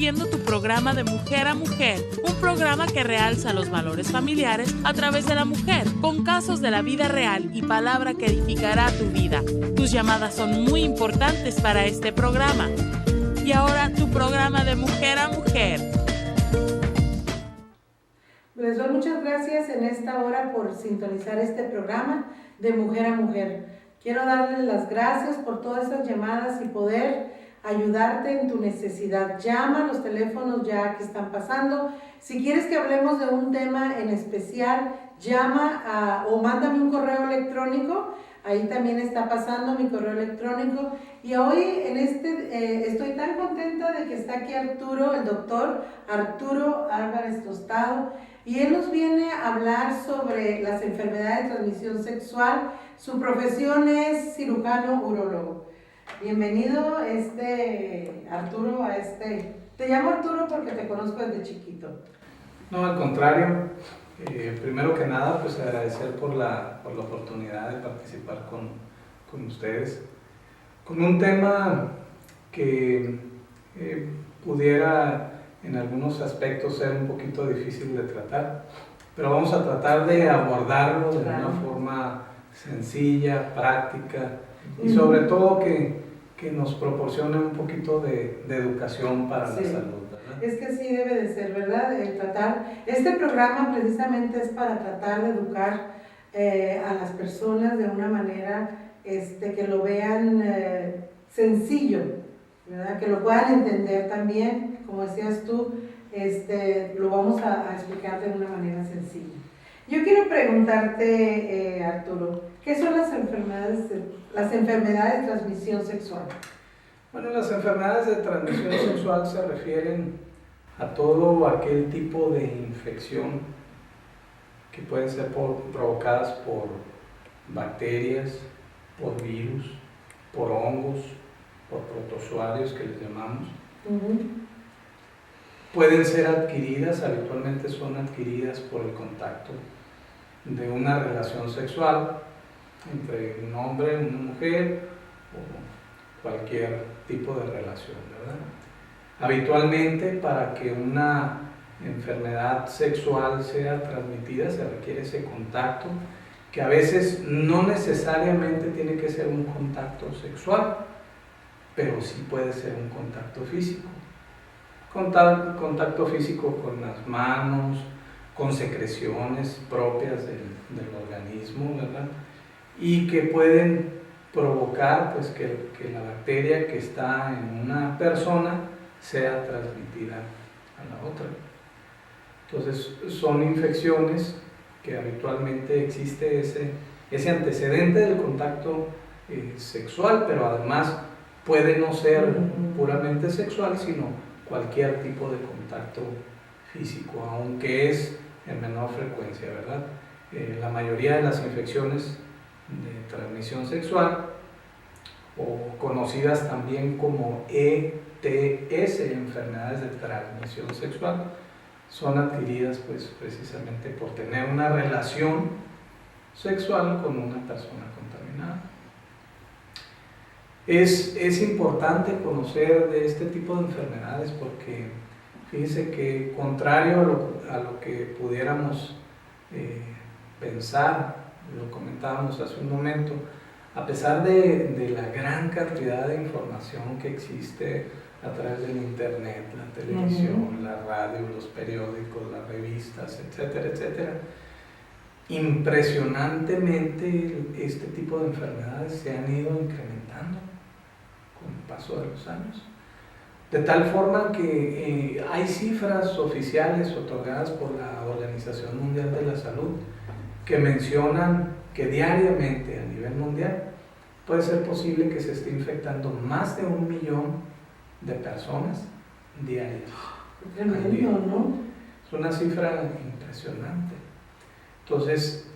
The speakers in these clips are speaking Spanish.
viendo tu programa de Mujer a Mujer, un programa que realza los valores familiares a través de la mujer, con casos de la vida real y palabra que edificará tu vida. Tus llamadas son muy importantes para este programa. Y ahora tu programa de Mujer a Mujer. Les doy muchas gracias en esta hora por sintonizar este programa de Mujer a Mujer. Quiero darles las gracias por todas esas llamadas y poder ayudarte en tu necesidad. Llama, los teléfonos ya que están pasando. Si quieres que hablemos de un tema en especial, llama o mándame un correo electrónico. Ahí también está pasando mi correo electrónico. Y hoy estoy tan contenta de que está aquí Arturo, el doctor Arturo Álvarez Tostado, y él nos viene a hablar sobre las enfermedades de transmisión sexual. Su profesión es cirujano urólogo. Bienvenido, Arturo, Te llamo Arturo porque te conozco desde chiquito. No, al contrario. Primero que nada, pues agradecer por la oportunidad de participar con ustedes. Con un tema que pudiera en algunos aspectos ser un poquito difícil de tratar, pero vamos a tratar de abordarlo de una forma sencilla, práctica y sobre todo que nos proporcione un poquito de educación para la salud, ¿verdad? Es que así debe de ser, ¿verdad? Este programa precisamente es para tratar de educar a las personas de una manera que lo vean sencillo, ¿verdad? Que lo puedan entender también, como decías tú, lo vamos a explicar de una manera sencilla. Yo quiero preguntarte, Arturo, ¿qué son las enfermedades de transmisión sexual? Bueno, las enfermedades de transmisión sexual se refieren a todo aquel tipo de infección que pueden ser provocadas por bacterias, por virus, por hongos, por protozoarios que les llamamos. Pueden ser adquiridas, habitualmente son adquiridas por el contacto de una relación sexual entre un hombre y una mujer o cualquier tipo de relación, ¿verdad? Habitualmente, para que una enfermedad sexual sea transmitida se requiere ese contacto, que a veces no necesariamente tiene que ser un contacto sexual, pero sí puede ser un contacto físico. Contacto físico con las manos, con secreciones propias del organismo, ¿verdad? Y que pueden provocar pues, que la bacteria que está en una persona sea transmitida a la otra. Entonces son infecciones que habitualmente existe ese antecedente del contacto sexual, pero además puede no ser puramente sexual, sino cualquier tipo de contacto físico, aunque es en menor frecuencia, ¿verdad? La mayoría de las infecciones de transmisión sexual, o conocidas también como ETS, enfermedades de transmisión sexual, son adquiridas pues, precisamente por tener una relación sexual con una persona contaminada. Es importante conocer de este tipo de enfermedades porque fíjense que contrario a lo que pudiéramos pensar, lo comentábamos hace un momento, a pesar de la gran cantidad de información que existe a través del internet, la televisión, la radio, los periódicos, las revistas, etcétera, etcétera, impresionantemente este tipo de enfermedades se han ido incrementando con el paso de los años. De tal forma que hay cifras oficiales otorgadas por la Organización Mundial de la Salud que mencionan que diariamente a nivel mundial puede ser posible que se esté infectando más de 1 millón de personas diarias. Tremendo, ¿no? Es una cifra impresionante. Entonces,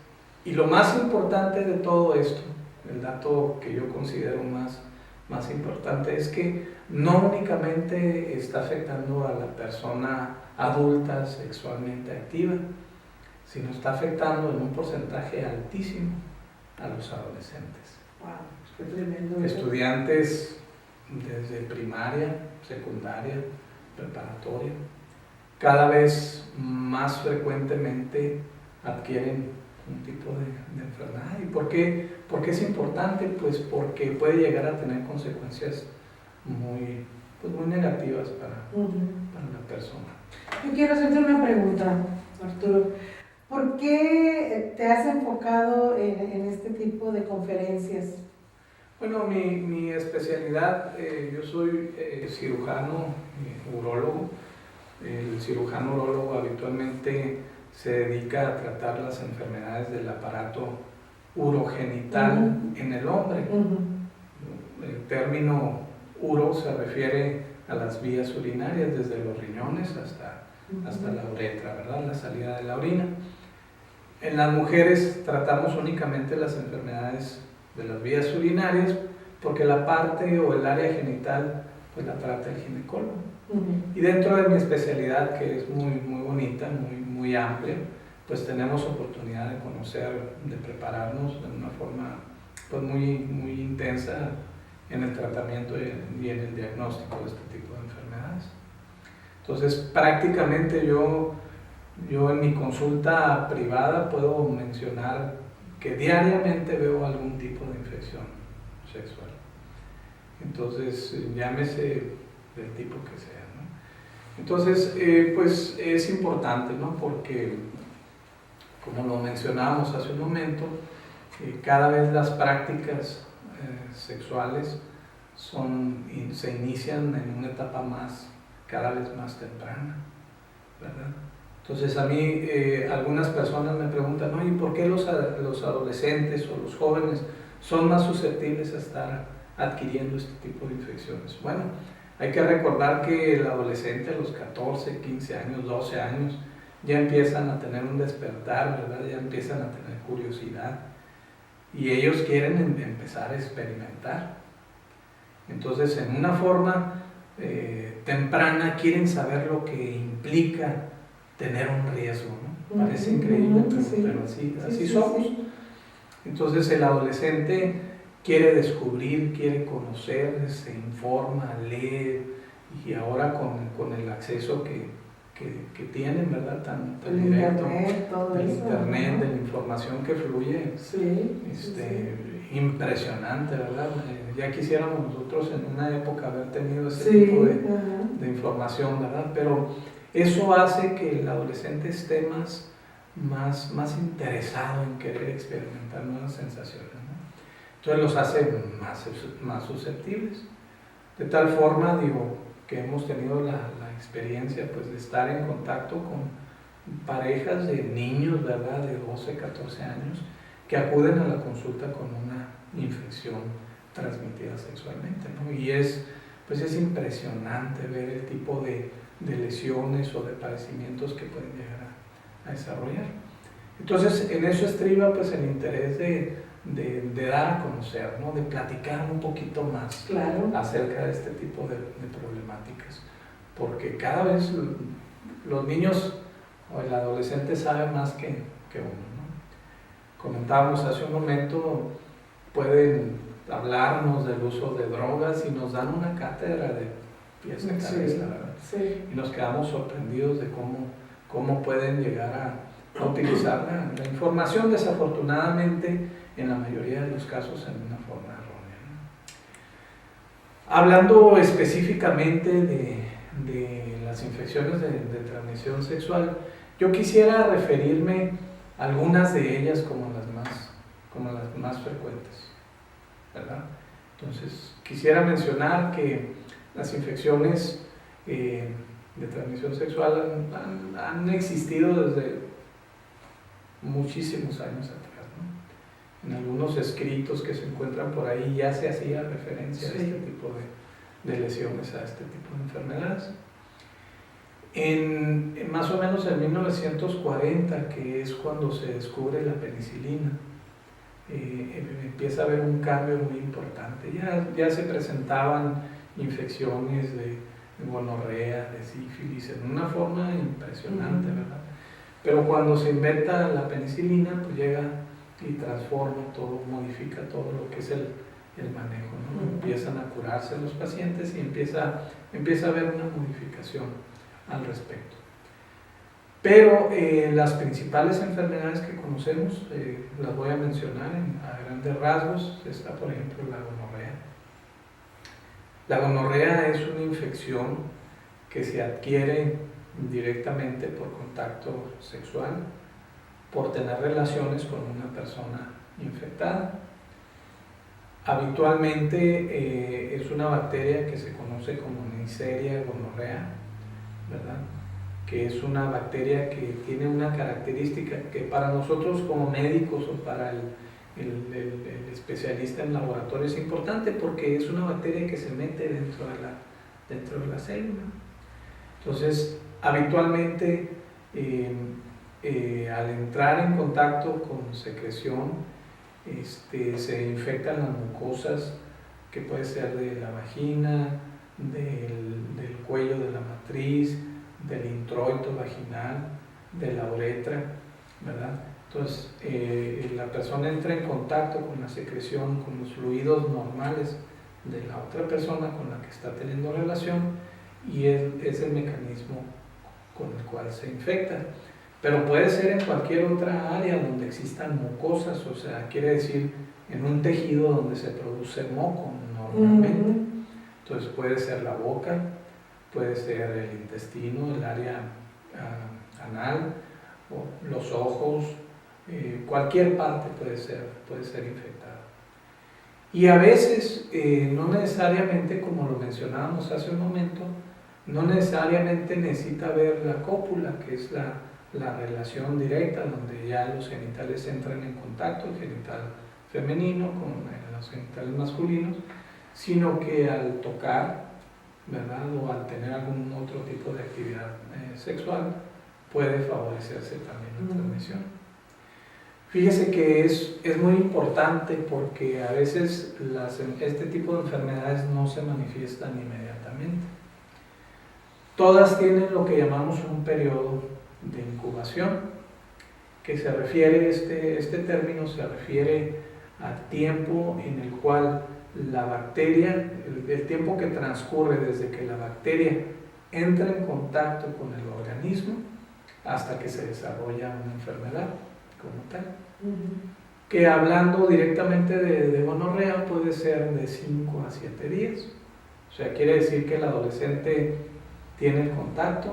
y lo más importante de todo esto, el dato que yo considero más importante es que no únicamente está afectando a la persona adulta sexualmente activa, sino está afectando en un porcentaje altísimo a los adolescentes. Wow, qué tremendo. Estudiantes desde primaria, secundaria, preparatoria, cada vez más frecuentemente adquieren un tipo de enfermedad. ¿Y por qué es importante? Pues porque puede llegar a tener consecuencias muy negativas para la persona. Yo quiero hacerte una pregunta, Arturo. ¿Por qué te has enfocado en este tipo de conferencias? Bueno, mi especialidad, yo soy cirujano, urólogo. El cirujano urólogo habitualmente se dedica a tratar las enfermedades del aparato urogenital en el hombre. El término uro se refiere a las vías urinarias, desde los riñones hasta la uretra, ¿verdad? La salida de la orina. En las mujeres tratamos únicamente las enfermedades de las vías urinarias, porque la parte o el área genital pues la trata el ginecólogo. Y dentro de mi especialidad, que es muy bonita, muy amplia, pues tenemos oportunidad de conocer, de prepararnos de una forma pues muy intensa en el tratamiento y en el diagnóstico de este tipo de enfermedades. Entonces, prácticamente yo en mi consulta privada puedo mencionar que diariamente veo algún tipo de infección sexual. Entonces, llámese del tipo que sea, ¿no? Entonces, pues es importante, ¿no? Porque, como lo mencionábamos hace un momento, cada vez las prácticas sexuales se inician en una etapa cada vez más temprana, ¿verdad? Entonces a mí algunas personas me preguntan, oye, ¿por qué los adolescentes o los jóvenes son más susceptibles a estar adquiriendo este tipo de infecciones? Bueno, hay que recordar que el adolescente a los 14, 15 años, 12 años ya empiezan a tener un despertar, ¿verdad? Ya empiezan a tener curiosidad y ellos quieren empezar a experimentar. Entonces, en una forma temprana quieren saber lo que implica tener un riesgo, ¿no? Parece increíble, pero así somos. Entonces el adolescente quiere descubrir, quiere conocer, se informa, lee, y ahora con el acceso que tienen, ¿verdad? Tan directo, del internet, de la información que fluye, impresionante, ¿verdad? Ya quisiéramos nosotros en una época haber tenido ese tipo de información, ¿verdad? Pero eso hace que el adolescente esté más interesado en querer experimentar nuevas sensaciones, ¿no? Entonces los hace más susceptibles. De tal forma, que hemos tenido la experiencia pues, de estar en contacto con parejas de niños, ¿verdad? De 12, 14 años, que acuden a la consulta con una infección transmitida sexualmente, ¿no? Y es impresionante ver el tipo de lesiones o de padecimientos que pueden llegar a desarrollar. Entonces, en eso estriba pues el interés de dar a conocer, ¿no? De platicar un poquito más acerca de este tipo de problemáticas, porque cada vez los niños o el adolescente sabe más que uno, ¿no? Comentábamos hace un momento, pueden hablarnos del uso de drogas y nos dan una cátedra de pies a cabeza, ¿verdad? Y nos quedamos sorprendidos de cómo pueden llegar a utilizar la información, desafortunadamente, en la mayoría de los casos en una forma errónea, ¿no? Hablando específicamente de las infecciones de transmisión sexual, yo quisiera referirme a algunas de ellas como las más frecuentes, ¿verdad? Entonces, quisiera mencionar que las infecciones de transmisión sexual han existido desde muchísimos años atrás, ¿no? En algunos escritos que se encuentran por ahí ya se hacía referencia a este tipo de lesiones, a este tipo de enfermedades. En más o menos en 1940, que es cuando se descubre la penicilina, empieza a haber un cambio muy importante. Ya se presentaban infecciones de gonorrea, de sífilis, en una forma impresionante, ¿verdad? Pero cuando se inventa la penicilina, pues llega y transforma todo, modifica todo lo que es el manejo, ¿no? Empiezan a curarse los pacientes y empieza a haber una modificación al respecto. Pero las principales enfermedades que conocemos, las voy a mencionar a grandes rasgos. Está, por ejemplo, la gonorrea. La gonorrea es una infección que se adquiere directamente por contacto sexual, por tener relaciones con una persona infectada. Habitualmente es una bacteria que se conoce como Neisseria gonorrhea, ¿verdad? Que es una bacteria que tiene una característica que para nosotros como médicos o para el especialista en laboratorio es importante, porque es una bacteria que se mete dentro de la célula. Entonces, habitualmente al entrar en contacto con secreción, se infectan las mucosas, que puede ser de la vagina, del cuello de la matriz, del introito vaginal, de la uretra, ¿verdad? Entonces, la persona entra en contacto con la secreción, con los fluidos normales de la otra persona con la que está teniendo relación, y es el mecanismo con el cual se infecta. Pero puede ser en cualquier otra área donde existan mucosas, o sea, quiere decir en un tejido donde se produce moco normalmente. Entonces puede ser la boca, puede ser el intestino, el área anal, o los ojos, cualquier parte puede ser infectada. Y a veces, no necesariamente, como lo mencionábamos hace un momento, no necesariamente necesita ver la cópula, que es la relación directa, donde ya los genitales entran en contacto, el genital femenino con los genitales masculinos, sino que al tocar, ¿verdad? O al tener algún otro tipo de actividad sexual, puede favorecerse también la transmisión. Fíjese que es muy importante, porque a veces este tipo de enfermedades no se manifiestan inmediatamente. Todas tienen lo que llamamos un periodo de incubación, que se refiere, este término se refiere al tiempo en el cual la bacteria, el tiempo que transcurre desde que la bacteria entra en contacto con el organismo hasta que se desarrolla una enfermedad como tal. Que hablando directamente de gonorrea puede ser de 5 a 7 días. O sea, quiere decir que el adolescente tiene el contacto,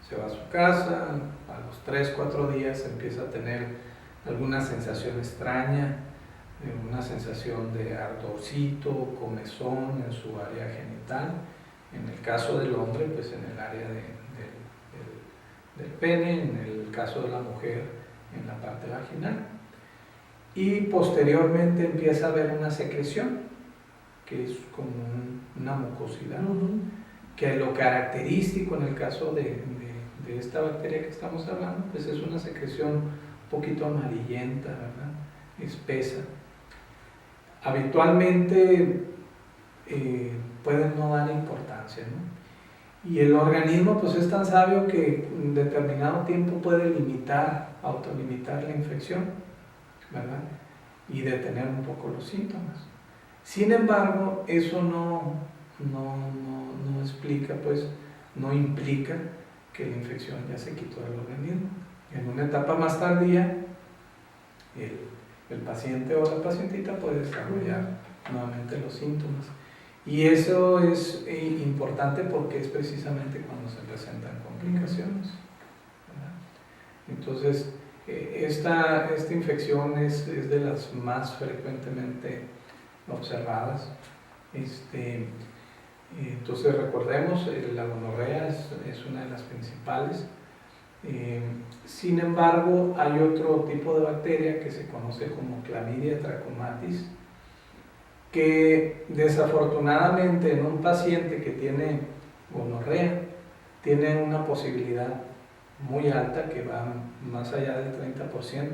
se va a su casa, a los 3-4 días empieza a tener alguna sensación extraña, una sensación de ardorcito, comezón en su área genital. En el caso del hombre, pues en el área del pene; en el caso de la mujer, en la parte vaginal. Y posteriormente empieza a haber una secreción, que es como una mucosidad, que lo característico en el caso de esta bacteria que estamos hablando, pues es una secreción un poquito amarillenta, ¿verdad? Espesa. Habitualmente pueden no dar importancia, ¿no? Y el organismo pues es tan sabio que en determinado tiempo puede autolimitar la infección, ¿verdad? Y detener un poco los síntomas. Sin embargo, eso no explica, pues, no implica que la infección ya se quitó del organismo. En una etapa más tardía, el paciente o la pacientita puede desarrollar nuevamente los síntomas. Y eso es importante porque es precisamente cuando se presentan complicaciones, ¿verdad? Entonces, esta infección es de las más frecuentemente observadas. Entonces recordemos, la gonorrea es una de las principales. Sin embargo, hay otro tipo de bacteria que se conoce como Chlamydia trachomatis, que desafortunadamente en un paciente que tiene gonorrea tiene una posibilidad muy alta, que va más allá del 30%,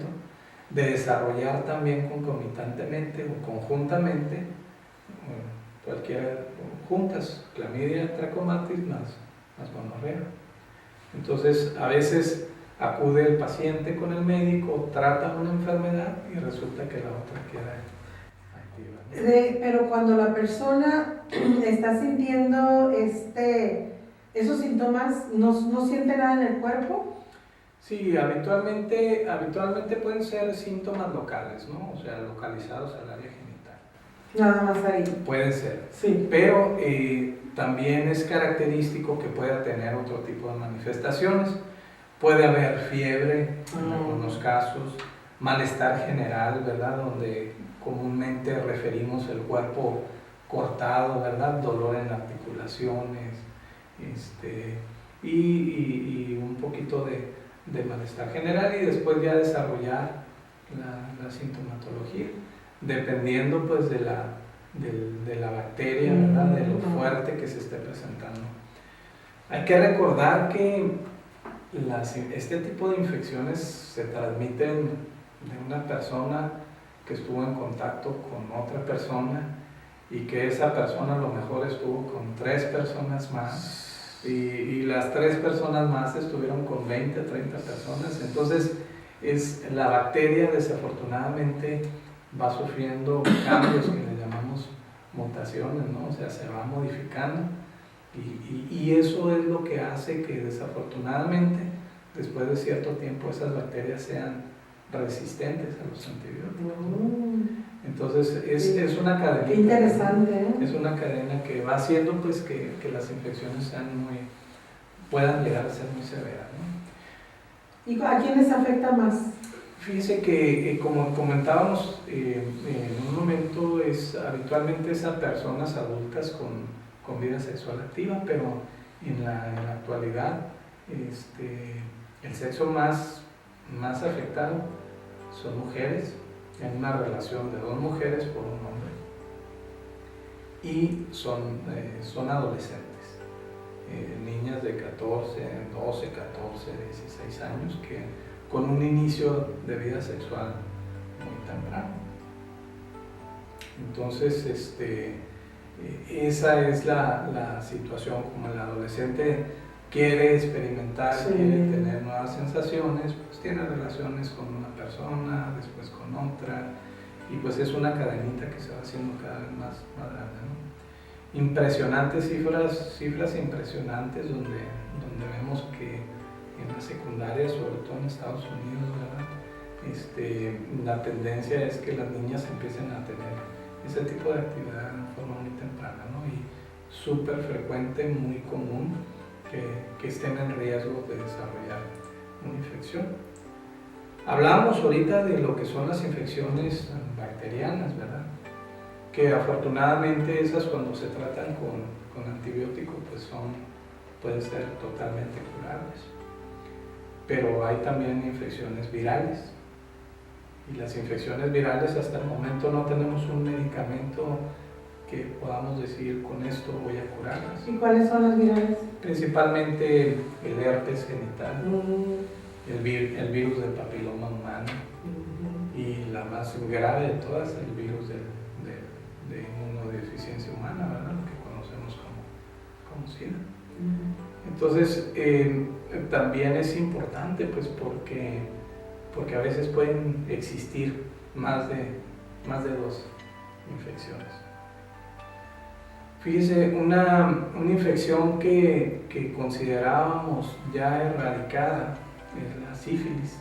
de desarrollar también concomitantemente o conjuntamente, juntas, Chlamydia trachomatis más gonorrea. Entonces, a veces acude el paciente con el médico, trata una enfermedad y resulta que la otra queda activa, ¿no? Pero cuando la persona está sintiendo esos síntomas, ¿no siente nada en el cuerpo? Sí, habitualmente pueden ser síntomas locales, ¿no? O sea, localizados al área genital. Nada más ahí. Puede ser. Sí. Pero también es característico que pueda tener otro tipo de manifestaciones. Puede haber fiebre en algunos casos, malestar general, ¿verdad? Donde comúnmente referimos el cuerpo cortado, ¿verdad? Dolor en articulaciones, y un poquito de malestar general, y después ya desarrollar la sintomatología, dependiendo pues de la bacteria, ¿verdad? De lo fuerte que se esté presentando. Hay que recordar que este tipo de infecciones se transmiten de una persona que estuvo en contacto con otra persona, y que esa persona a lo mejor estuvo con 3 personas más, y las 3 personas más estuvieron con 20, 30 personas. Entonces la bacteria desafortunadamente va sufriendo cambios que le llamamos mutaciones, ¿no? O sea, se va modificando, y eso es lo que hace que desafortunadamente después de cierto tiempo esas bacterias sean resistentes a los antibióticos. Entonces es una cadena. Qué interesante, ¿eh? Es una cadena que va haciendo pues que las infecciones puedan llegar a ser muy severas, ¿no? ¿Y a quiénes afecta más? Fíjese que como comentábamos en un momento, habitualmente es a personas adultas con vida sexual activa, pero en la actualidad el sexo más afectado son mujeres, en una relación de 2 mujeres por un hombre, y son adolescentes, niñas de 14, 12, 14, 16 años, que con un inicio de vida sexual muy temprano. Entonces esa es la situación. Como el adolescente quiere experimentar, quiere tener nuevas sensaciones, pues tiene relaciones con una persona, después con otra, y pues es una cadenita que se va haciendo cada vez más grande, ¿no? Impresionantes cifras impresionantes, donde vemos que en la secundaria, sobre todo en Estados Unidos, ¿verdad? La tendencia es que las niñas empiecen a tener ese tipo de actividad de forma muy temprana, ¿no? Y súper frecuente, muy común, que estén en riesgo de desarrollar una infección. Hablamos ahorita de lo que son las infecciones bacterianas, ¿verdad? Que afortunadamente esas, cuando se tratan con antibióticos, pues pueden ser totalmente curables. Pero hay también infecciones virales, y las infecciones virales hasta el momento no tenemos un medicamento que podamos decir con esto voy a curarlas. ¿Y cuáles son las virales? Principalmente el herpes genital, el virus del papiloma humano, y la más grave de todas, el virus de inmunodeficiencia humana, ¿verdad? Lo que conocemos como SIDA. Entonces también es importante, pues, porque a veces pueden existir más de 2 infecciones. Fíjese, una infección que considerábamos ya erradicada es la sífilis.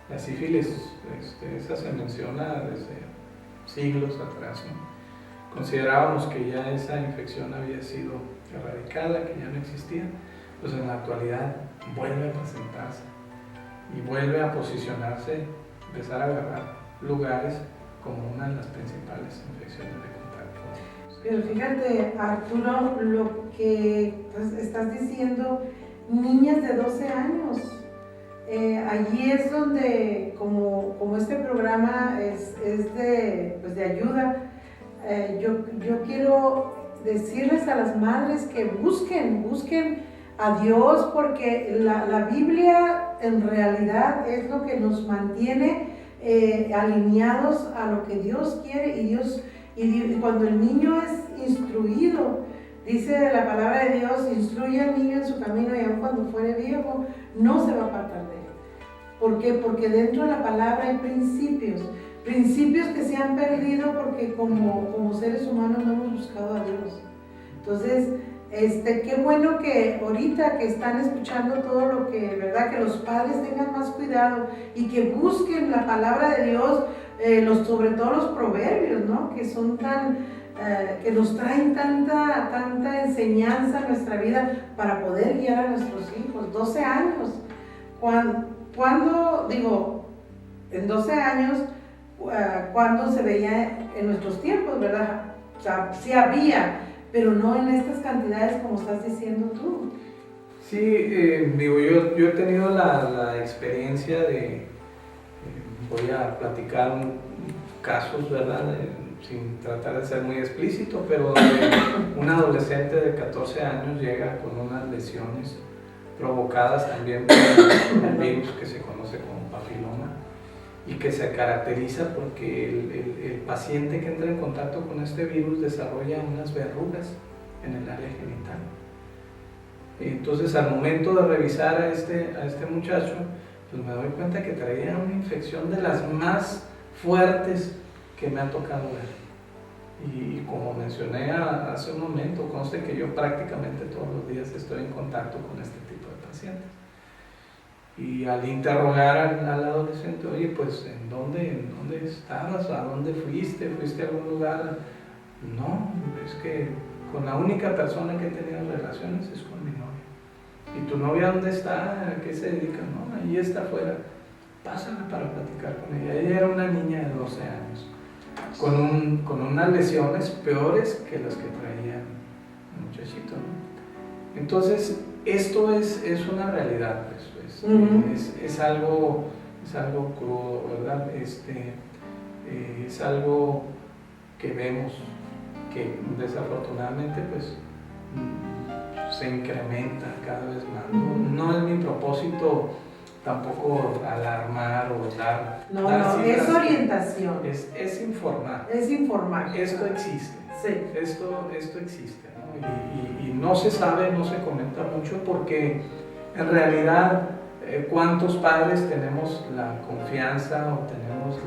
La sífilis, esa se menciona desde siglos atrás, ¿no? Considerábamos que ya esa infección había sido erradicada, que ya no existía. Pues en la actualidad vuelve a presentarse y vuelve a posicionarse, empezar a agarrar lugares como una de las principales infecciones de contacto. Pero fíjate, Arturo, lo que estás diciendo, niñas de 12 años, allí es donde, como este programa es de ayuda, yo quiero decirles a las madres que busquen a Dios, porque la Biblia en realidad es lo que nos mantiene alineados a lo que Dios quiere, y cuando el niño es instruido, dice la palabra de Dios, instruye al niño en su camino, y aun cuando fuere viejo no se va a apartar de él. ¿Por qué? Porque dentro de la palabra hay principios. principios que se han perdido porque como seres humanos no hemos buscado a Dios. Entonces, qué bueno que ahorita que están escuchando todo lo que, ¿verdad? Que los padres tengan más cuidado y que busquen la palabra de Dios, sobre todo los proverbios, ¿no? Que son que nos traen tanta enseñanza a nuestra vida para poder guiar a nuestros hijos. 12 años. En 12 años, cuando se veía en nuestros tiempos, ¿verdad? O sea, sí había, pero no en estas cantidades como estás diciendo tú. Sí, yo he tenido la experiencia voy a platicar casos, ¿verdad? Sin tratar de ser muy explícito, pero un adolescente de 14 años llega con unas lesiones provocadas también por un virus que se conoce como papiloma y que se caracteriza porque el paciente que entra en contacto con este virus desarrolla unas verrugas en el área genital. Entonces, al momento de revisar a este muchacho, pues me doy cuenta que traía una infección de las más fuertes que me ha tocado ver. Y como mencioné hace un momento, conste que yo prácticamente todos los días estoy en contacto con este tipo de pacientes. Y al interrogar al adolescente, oye, pues, ¿en dónde estabas? ¿A dónde fuiste? ¿Fuiste a algún lugar? No, es que con la única persona que he tenido relaciones es con mi novia. ¿Y tu novia dónde está? ¿A qué se dedica? No, ahí está afuera. Pásala para platicar con ella. Ella era una niña de 12 años, con unas lesiones peores que las que traía el muchachito, ¿no? Entonces, esto es una realidad, pues, es algo crudo, ¿verdad? Es algo que vemos que desafortunadamente pues se incrementa cada vez más. No es mi propósito tampoco alarmar o dar es orientación. Es informar. Es informar. Esto existe. Sí. Esto existe, ¿no? Y no se sabe, no se comenta mucho porque en realidad ¿cuántos padres tenemos la confianza o tenemos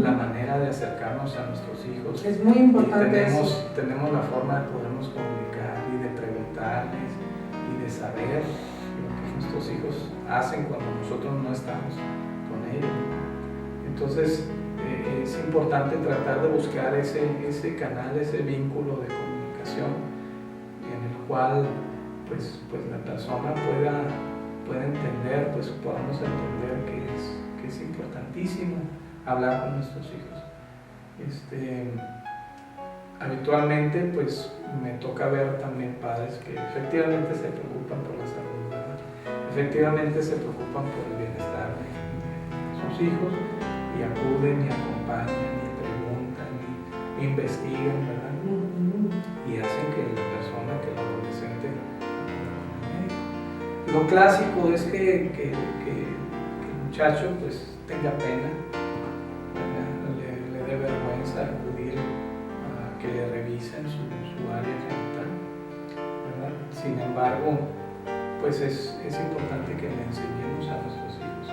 la manera de acercarnos a nuestros hijos? Es muy importante. Tenemos la forma de podernos comunicar y de preguntarles y de saber lo que nuestros hijos hacen cuando nosotros no estamos con ellos. Entonces es importante tratar de buscar ese canal, ese vínculo de comunicación en el cual pues la persona pueda entender, pues podamos entender que es importantísimo hablar con nuestros hijos. Habitualmente pues me toca ver también padres que efectivamente se preocupan por la salud, ¿verdad? Efectivamente se preocupan por el bienestar de sus hijos y acuden y acompañan y preguntan y investigan, ¿verdad? Y hacen que la persona, que el adolescente lo clásico es que el muchacho pues tenga pena, le dé vergüenza acudir a que le revisen su área genital, ¿verdad? Sin embargo, pues es importante que le enseñemos a nuestros hijos,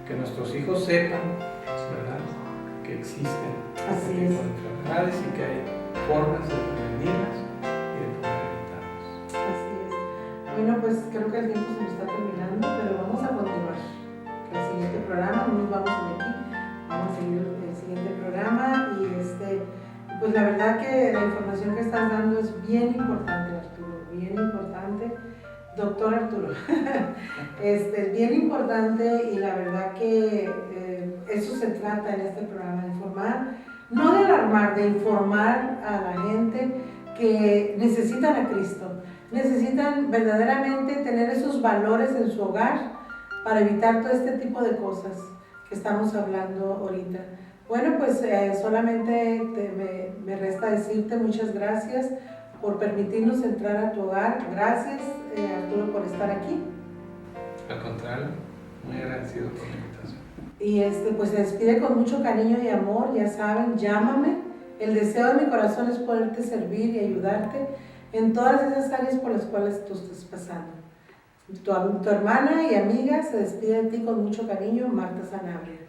que nuestros hijos sepan, ¿verdad?, que existen este tipo de enfermedades y que hay formas de prevenirlas y de poder evitarlas. Así es. Bueno, pues creo que el tiempo se nos está terminando, pero vamos a continuar el siguiente programa, no nos vamos de aquí, vamos a seguir el siguiente programa y pues la verdad que la información que estás dando es bien importante, Arturo, bien importante, doctor Arturo, es bien importante y la verdad que eso se trata en este programa, de informar, no de alarmar, de informar a la gente que necesitan a Cristo, necesitan verdaderamente tener esos valores en su hogar para evitar todo este tipo de cosas que estamos hablando ahorita. Bueno, pues solamente me resta decirte muchas gracias por permitirnos entrar a tu hogar. Gracias, Arturo, por estar aquí. Al contrario, muy agradecido por la invitación. Y pues se despide con mucho cariño y amor, ya saben, llámame. El deseo de mi corazón es poderte servir y ayudarte en todas esas áreas por las cuales tú estás pasando. Tu hermana y amiga se despide de ti con mucho cariño, Marta Sanabria.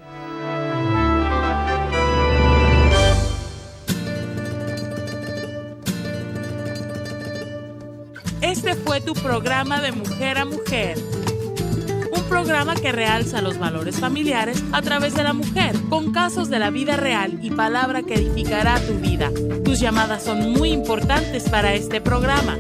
tu programa de Mujer a Mujer. Un programa que realza los valores familiares a través de la mujer, con casos de la vida real y palabra que edificará tu vida. Tus llamadas son muy importantes para este programa.